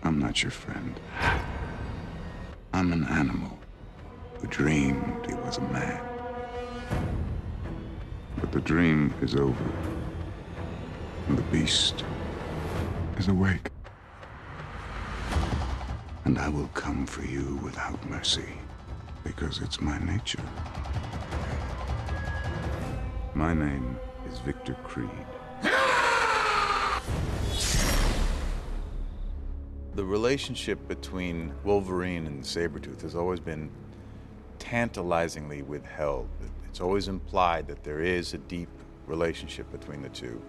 I'm not your friend. I'm an animal who dreamed he was a man. But the dream is over, and the beast is awake. And I will come for you without mercy, because it's my nature. My name is Victor Creed. The relationship between Wolverine and Sabretooth has always been tantalizingly withheld. It's always implied that there is a deep relationship between the two,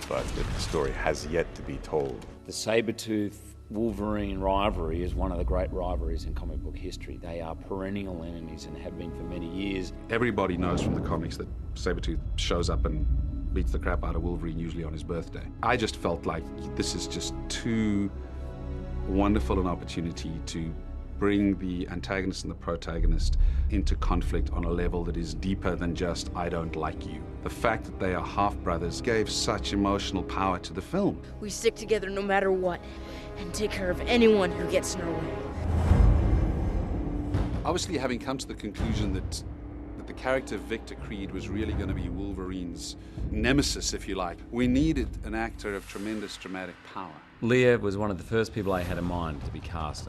but the story has yet to be told. The Sabretooth-Wolverine rivalry is one of the great rivalries in comic book history. They are perennial enemies and have been for many years. Everybody knows from the comics that Sabretooth shows up and beats the crap out of Wolverine, usually on his birthday. I just felt like this is just too wonderful an opportunity to bring the antagonist and the protagonist into conflict on a level that is deeper than just, I don't like you. The fact that they are half-brothers gave such emotional power to the film. We stick together no matter what, and take care of anyone who gets in our way. Obviously, having come to the conclusion that the character Victor Creed was really going to be Wolverine's nemesis, if you like, we needed an actor of tremendous dramatic power. Liev was one of the first people I had in mind to be cast.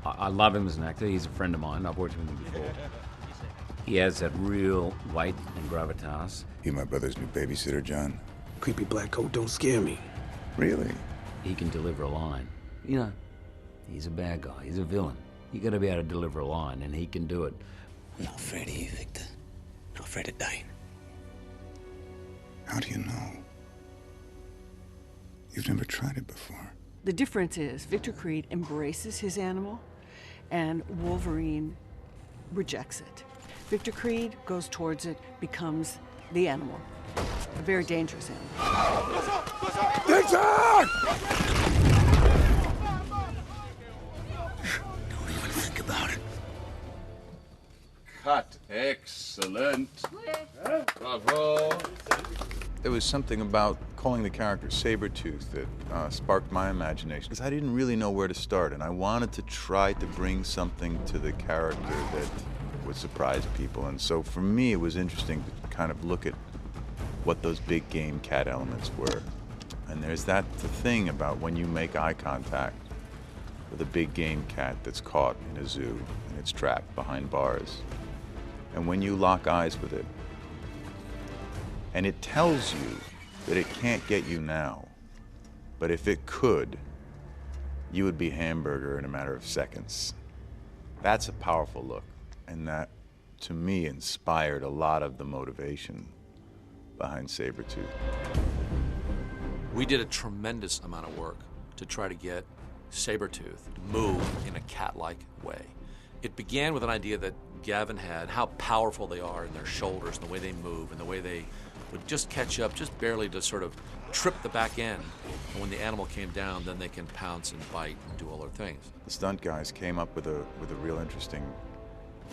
I love him as an actor. He's a friend of mine. I've worked with him before. He has that real weight and gravitas. You my brother's new babysitter, John? Creepy black coat don't scare me. Really? He can deliver a line. You know, he's a bad guy. He's a villain. You got to be able to deliver a line, and he can do it. I'm not afraid of you, Victor. I'm not afraid of dying. How do you know? You've never tried it before. The difference is Victor Creed embraces his animal, and Wolverine rejects it. Victor Creed goes towards it, becomes the animal. A very dangerous animal. Victor! Don't even think about it. Cut. Excellent. Bravo. There was something about calling the character Sabretooth that sparked my imagination, because I didn't really know where to start, and I wanted to try to bring something to the character that would surprise people. And so for me, it was interesting to kind of look at what those big game cat elements were. And there's that thing about when you make eye contact with a big game cat that's caught in a zoo and it's trapped behind bars. And when you lock eyes with it, and it tells you that it can't get you now, but if it could, you would be hamburger in a matter of seconds. That's a powerful look, and that, to me, inspired a lot of the motivation behind Sabretooth. We did a tremendous amount of work to try to get Sabretooth to move in a cat-like way. It began with an idea that Gavin had, how powerful they are in their shoulders and the way they move and the way they would just catch up just barely to sort of trip the back end. And when the animal came down, then they can pounce and bite and do all their things. The stunt guys came up with a real interesting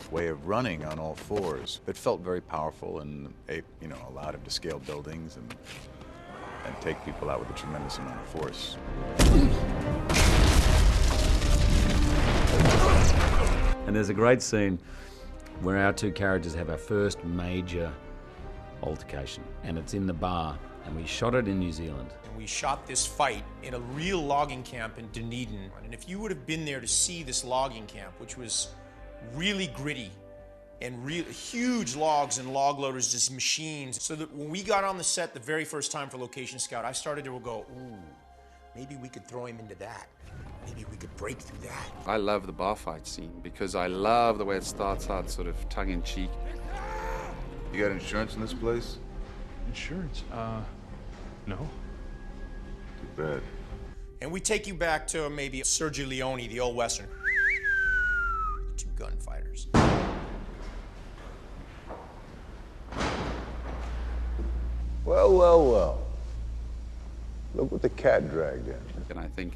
way of running on all fours that felt very powerful, and allowed him to scale buildings and take people out with a tremendous amount of force. And there's a great scene where our two characters have our first major altercation, and it's in the bar, and we shot it in New Zealand. And we shot this fight in a real logging camp in Dunedin. And if you would have been there to see this logging camp, which was really gritty, and huge logs and log loaders, just machines, so that when we got on the set the very first time for Location Scout, I started to go, ooh, maybe we could throw him into that. Maybe we could break through that. I love the bar fight scene because I love the way it starts out sort of tongue-in-cheek. You got insurance in this place? Insurance? No. Too bad. And we take you back to maybe Sergio Leone, the old Western. The two gunfighters. Well, well, well. Look what the cat dragged in. And I think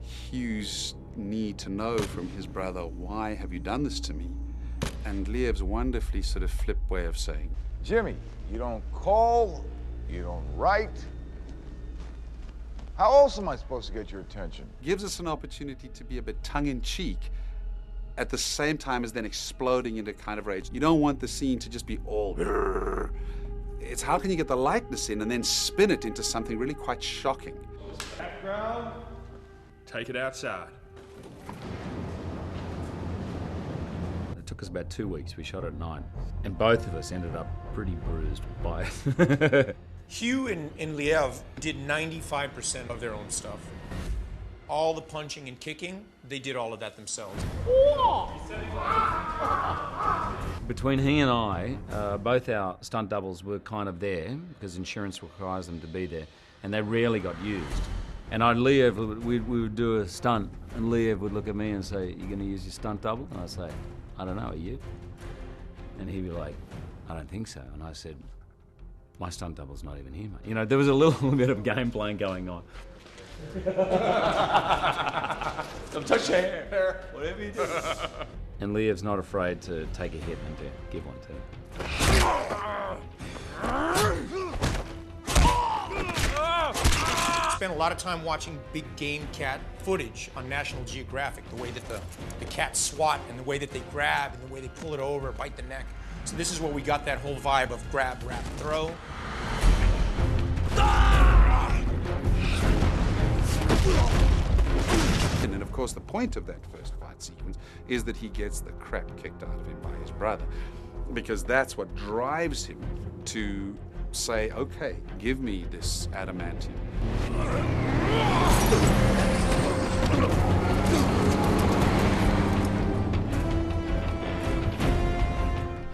Hugh's need to know from his brother, why have you done this to me? And Liev's wonderfully sort of flip way of saying, Jimmy, you don't call, you don't write. How else am I supposed to get your attention? Gives us an opportunity to be a bit tongue-in-cheek at the same time as then exploding into kind of rage. You don't want the scene to just be all... It's how can you get the lightness in and then spin it into something really quite shocking. Background. Take it outside. It took us about 2 weeks. We shot at 9. And both of us ended up pretty bruised by it. Hugh and Liev did 95% of their own stuff. All the punching and kicking, they did all of that themselves. Between he and I, both our stunt doubles were kind of there because insurance requires them to be there, and they rarely got used. And Liev, we would do a stunt, and Liev would look at me and say, "You going to use your stunt double?" And I'd say, "I don't know, are you?" And he'd be like, "I don't think so." And I said, "My stunt double's not even here, mate." You know, there was a little bit of game playing going on. Don't touch your hair. Whatever you do. And Liev's not afraid to take a hit and to give one too. Spent a lot of time watching big game cat footage on National Geographic, the way that the cats swat and the way that they grab and the way they pull it over, bite the neck. So this is where we got that whole vibe of grab, wrap, throw. And then, of course, the point of that first fight sequence is that he gets the crap kicked out of him by his brother, because that's what drives him to say, "Okay, give me this adamantium."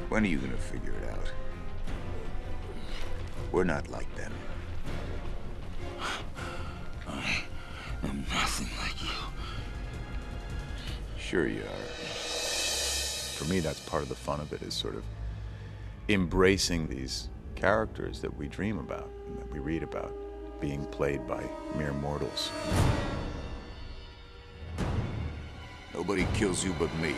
When are you gonna figure it out? We're not like them. I'm nothing like you. Sure you are. For me, that's part of the fun of it, is sort of embracing these characters that we dream about and that we read about being played by mere mortals. Nobody kills you but me.